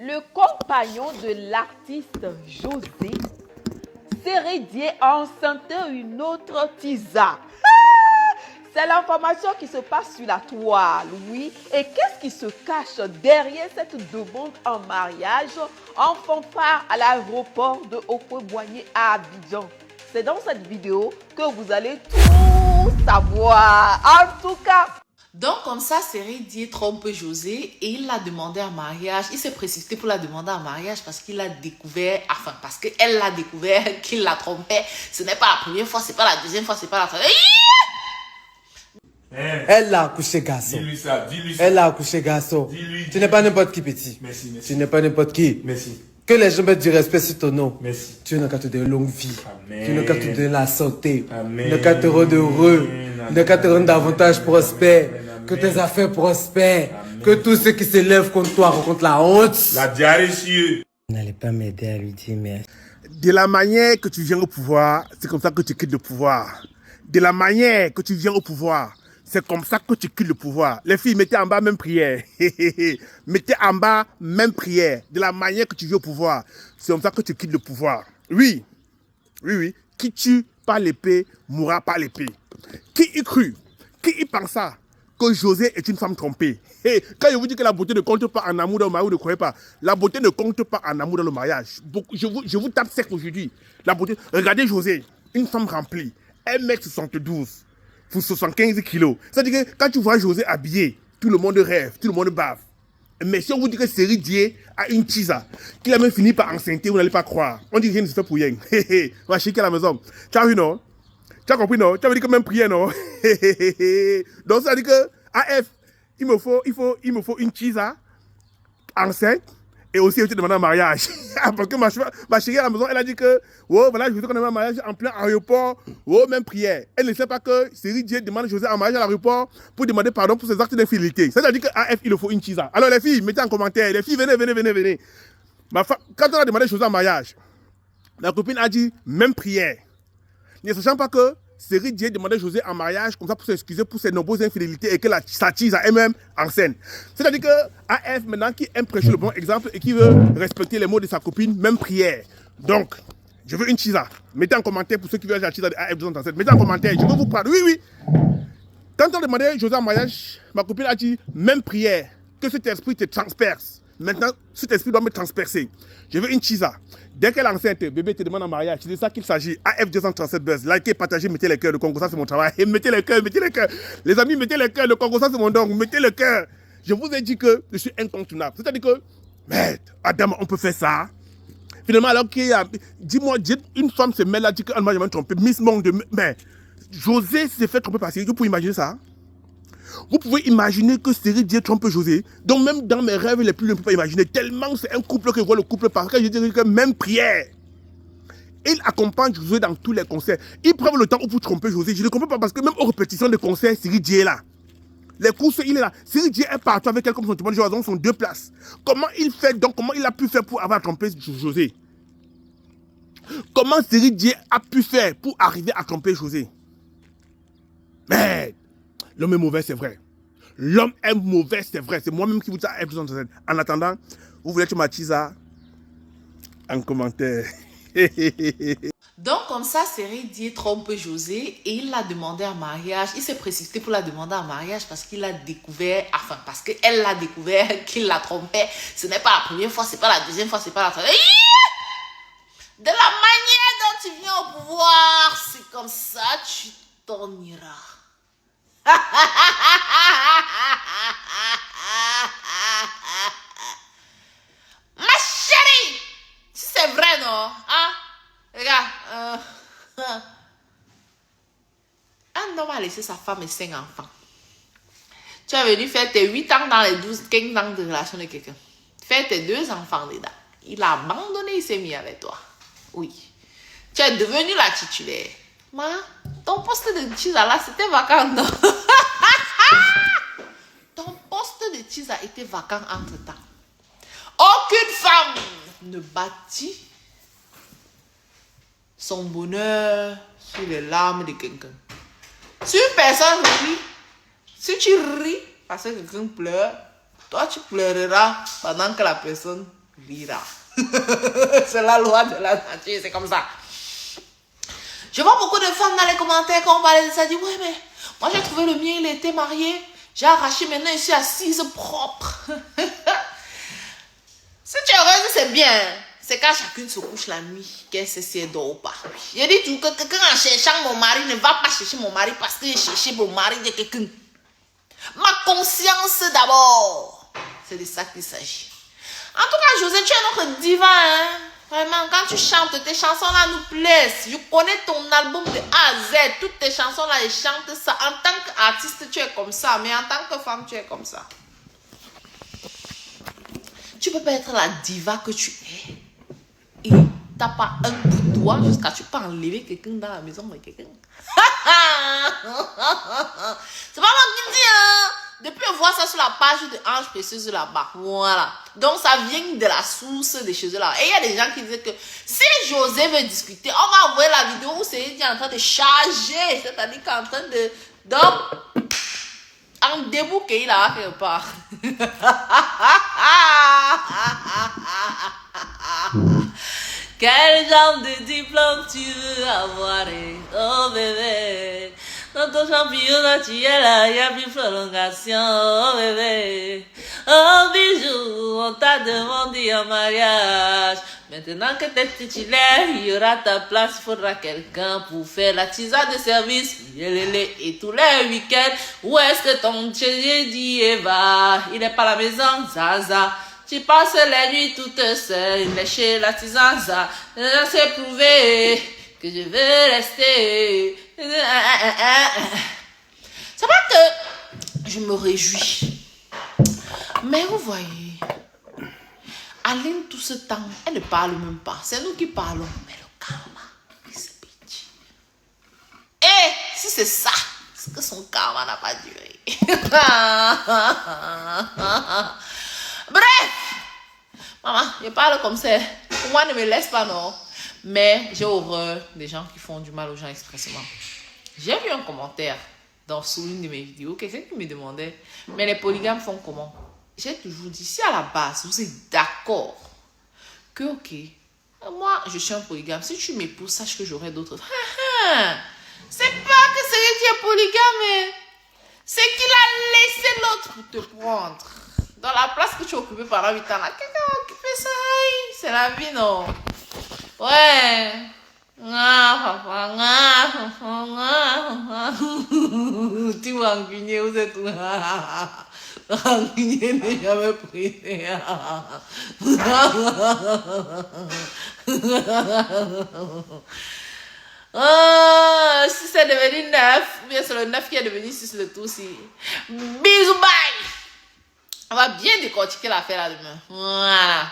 Le compagnon de l'artiste José serait dit enceinte une autre Tisa. C'est l'information qui se passe sur la toile, oui. Et qu'est-ce qui se cache derrière cette demande en mariage en fanfare à l'aéroport de Houphouët-Boigny à Abidjan? C'est dans cette vidéo que vous allez tout savoir. En tout cas, donc, comme ça, Seri Dié trompe José et il l'a demandé en mariage. Il s'est précipité pour la demander en mariage parce qu'il a découvert, enfin, parce qu'elle l'a découvert qu'il la trompait. Ce n'est pas la première fois, c'est pas la deuxième fois, c'est pas la troisième. Elle l'a accouché, garçon. Dis-lui ça, dis-lui ça. Elle l'a accouché, garçon. Dis-lui. Tu n'es pas n'importe qui, petit. Merci, merci. Tu n'es pas n'importe qui. Merci. Que les gens mettent du respect sur ton nom. Merci. Tu n'as qu'à te donner longue vie. Amen. Tu n'as qu'à te donner la santé. Amen. Tu n'as qu'à te rendre heureux. Tu n'as qu'à te rendre davantage prospère. Amen. Que tes affaires prospèrent. Amen. Que tous ceux qui se lèvent contre toi rencontrent la honte. La diarrhée sur eux. Vous n'allez pas m'aider à lui dire merci. De la manière que tu viens au pouvoir, c'est comme ça que tu quittes le pouvoir. De la manière que tu viens au pouvoir, c'est comme ça que tu quittes le pouvoir. Les filles, mettez en bas même prière. Mettez en bas même prière. De la manière que tu viens au pouvoir, c'est comme ça que tu quittes le pouvoir. Oui, oui, oui. Qui tue par l'épée, mourra par l'épée. Qui y crut? Qui y pensa que José est une femme trompée? Et quand je vous dis que la beauté ne compte pas en amour dans le mariage, vous ne croyez pas. La beauté ne compte pas en amour dans le mariage. Je vous tape sec aujourd'hui. La beauté. Regardez José, une femme remplie, 1m72 pour 75 kilos. C'est-à-dire que quand tu vois José habillé, tout le monde rêve, tout le monde bave. Mais si on vous dit que Seri Dié a une tisa, qu'il a même fini par enceinte, vous n'allez pas croire. On dit que rien ne se fait pour rien. On va chiquer à la maison. Tu as vu, non? Tu as compris, non? Tu avais dit que même prière, non? Donc ça veut dire que AF, il me faut une tisa enceinte et aussi te demander un mariage. Parce que ma chérie à la maison, elle a dit que oh, voilà, je veux qu'on ait un mariage en plein aéroport. Oh, même prière. Elle ne sait pas que Seri Dié demande José en mariage à l'aéroport pour demander pardon pour ses actes d'infidélité. Ça veut dire que AF, il faut une tisa. Alors les filles, mettez en commentaire. Les filles, venez. Quand on a demandé José en mariage, la copine a dit même prière. Ne sachant pas que Seri Dié demandait José en mariage comme ça pour s'excuser pour ses nombreuses infidélités et que sa tise a elle-même en scène. C'est-à-dire que AF maintenant qui aime prêcher le bon exemple et qui veut respecter les mots de sa copine, même prière. Donc, je veux une tisa. Mettez en commentaire pour ceux qui veulent la tisa de AF 237. Mettez en commentaire, je veux vous prendre. Oui. Quand on demandait José en mariage, ma copine a dit même prière, que cet esprit te transperce. Maintenant, cet esprit doit me transpercer. Je veux une tisa. Dès qu'elle est enceinte, bébé te demande en mariage. C'est de ça qu'il s'agit. AF237 Buzz. Likez, partagez, mettez les cœurs. Le Congo, ça c'est mon travail. Et mettez les cœurs. Les amis, mettez les cœurs. Le Congo, ça c'est mon don. Mettez le cœur. Je vous ai dit que je suis incontournable. C'est-à-dire que, merde, Adam, on peut faire ça. Finalement, alors qu'il y a. Dis-moi, une femme se met là, dit qu'elle m'a jamais trompé. Miss Monde. Mais José s'est fait tromper par Seri. Vous pouvez imaginer ça? Vous pouvez imaginer que Seri Dié trompe José. Donc même dans mes rêves les plus, je ne peux pas imaginer. Tellement c'est un couple que je vois le couple parce que je dirais que même prière. Il accompagne José dans tous les concerts. Il prend le temps pour tromper José. Je ne comprends pas parce que même aux répétitions de concerts, Seri Dié est là. Les courses, il est là. Seri Dié est partout avec elle comme son témoin de Joison, sont deux places. Comment il fait donc, comment il a pu faire pour avoir trompé José? Comment Seri Dié a pu faire pour arriver à tromper José? Merde. L'homme est mauvais, c'est vrai. L'homme est mauvais, c'est vrai. C'est moi-même qui vous dis à F237. En attendant, vous voulez que je m'attise en commentaire. Donc, comme ça, Seri Dié trompe José et il l'a demandé en mariage. Il s'est précipité pour la demander en mariage parce qu'il a découvert, enfin, parce qu'elle l'a découvert qu'il la trompait. Ce n'est pas la première fois, c'est pas la deuxième fois, c'est pas la troisième. De la manière dont tu viens au pouvoir, c'est comme ça, tu t'en iras. Ma chérie, si c'est vrai, non? Hein? Regarde, un homme a laissé sa femme et 5 enfants. Tu es venu faire tes 8 ans dans les 15 ans de relation de quelqu'un. Faire tes 2 enfants dedans. Il a abandonné, il s'est mis avec toi. Oui. Tu es devenu la titulaire. Ma, ton poste de tisa là, c'était vacant, non? Ton poste de tisa était vacant entre-temps. Aucune femme ne bâtit son bonheur sur les larmes de quelqu'un. Si une personne rit, si tu ris parce que quelqu'un pleure, toi tu pleureras pendant que la personne lira. C'est la loi de la nature, c'est comme ça. Je vois beaucoup de femmes dans les commentaires quand on parlait de ça, disent ouais mais moi j'ai trouvé le mien, il était marié, j'ai arraché, maintenant je suis assise propre. Si tu es heureuse, c'est bien. C'est quand chacune se couche la nuit qu'elle sait si elle dort ou pas. Je dis tout que quelqu'un en cherchant mon mari ne va pas chercher mon mari parce que j'ai cherché mon mari de quelqu'un. Ma conscience d'abord. C'est de ça qu'il s'agit. En tout cas, José, tu es notre diva, hein. Vraiment, quand tu chantes, tes chansons-là nous plaisent. Je connais ton album de A à Z. Toutes tes chansons-là, elles chantent ça. En tant qu'artiste, tu es comme ça. Mais en tant que femme, tu es comme ça. Tu peux pas être la diva que tu es. Et t'as pas un bout de doigt jusqu'à tu peux enlever quelqu'un dans la maison de quelqu'un. C'est pas moi qui dis, hein. Depuis voir ça sur la page de Ange Précieuse là-bas. Voilà. Donc ça vient de la source des choses là. Et il y a des gens qui disent que si José veut discuter, on va envoyer la vidéo où c'est en train de charger. C'est-à-dire qu'en train de... Donc, en debout qu'il a quelque part. Quel genre de diplôme tu veux avoir, oh bébé? Dans ton champignon naturel, il y a plus prolongation, oh bébé. Oh bijou, on t'a demandé en mariage. Maintenant que t'es titulaire, il y aura ta place, il faudra quelqu'un pour faire la tisane de service. Et tous les week-ends, où est-ce que ton chéri dit va? Il n'est pas à la maison, Zaza. Tu passes les nuits toute seule, il est chez la tisane, ça. C'est prouvé que je veux rester. C'est vrai que je me réjouis. Mais vous voyez, Aline, tout ce temps, elle ne parle même pas. C'est nous qui parlons. Mais le karma, il se pitié. Et si c'est ça, c'est que son karma n'a pas duré. Bref, maman, je parle comme ça. Pour moi, ne me laisse pas, non. Mais j'ai horreur des gens qui font du mal aux gens expressément. J'ai vu un commentaire sous une de mes vidéos, quelqu'un qui me demandait, mais les polygames font comment? J'ai toujours dit, si à la base, vous êtes d'accord que, ok, moi, je suis un polygame, si tu m'épouses, sache que j'aurai d'autres. C'est pas que c'est lui qui est polygame, c'est qu'il a laissé l'autre pour te prendre. Dans la place que tu as occupée pendant 8 ans, là, quelqu'un a occupé ça, c'est la vie, non? Ouais. Tu vas enguigner, vous êtes tout. Enguigner n'est jamais pris. Oh, si c'est devenu 9, ou bien c'est le 9 qui est devenu 6 le tout aussi. Bisous, bye! On va bien décortiquer l'affaire là demain. Voilà.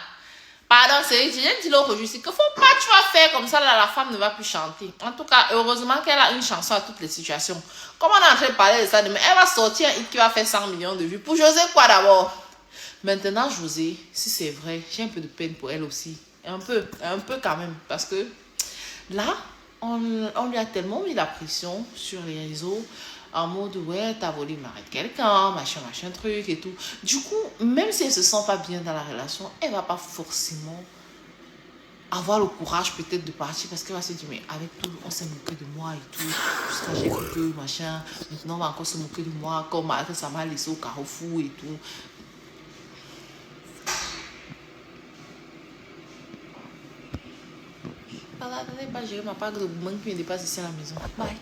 Pardon, c'est j'ai dit l'autre jour ici que faut pas tu vas faire comme ça, là, la femme ne va plus chanter. En tout cas, heureusement qu'elle a une chanson à toutes les situations. Comme on est en train de parler de ça demain, elle va sortir un hit qui va faire 100 millions de vues. Pour José, quoi d'abord? Maintenant, José, si c'est vrai, j'ai un peu de peine pour elle aussi. Un peu quand même. Parce que là, on lui a tellement mis la pression sur les réseaux. En mode, ouais, t'as volé le mari de quelqu'un, machin, truc et tout. Du coup, même si elle se sent pas bien dans la relation, elle va pas forcément avoir le courage peut-être de partir parce qu'elle va se dire, mais avec tout, on s'est moqué de moi et tout. Jusqu'à j'ai vu que, machin, maintenant on va encore se moquer de moi, comme ça m'a laissé au carrefour et tout. Attendez, pas gérer ma part de boumang qui me dépasse ici à la maison. Bye.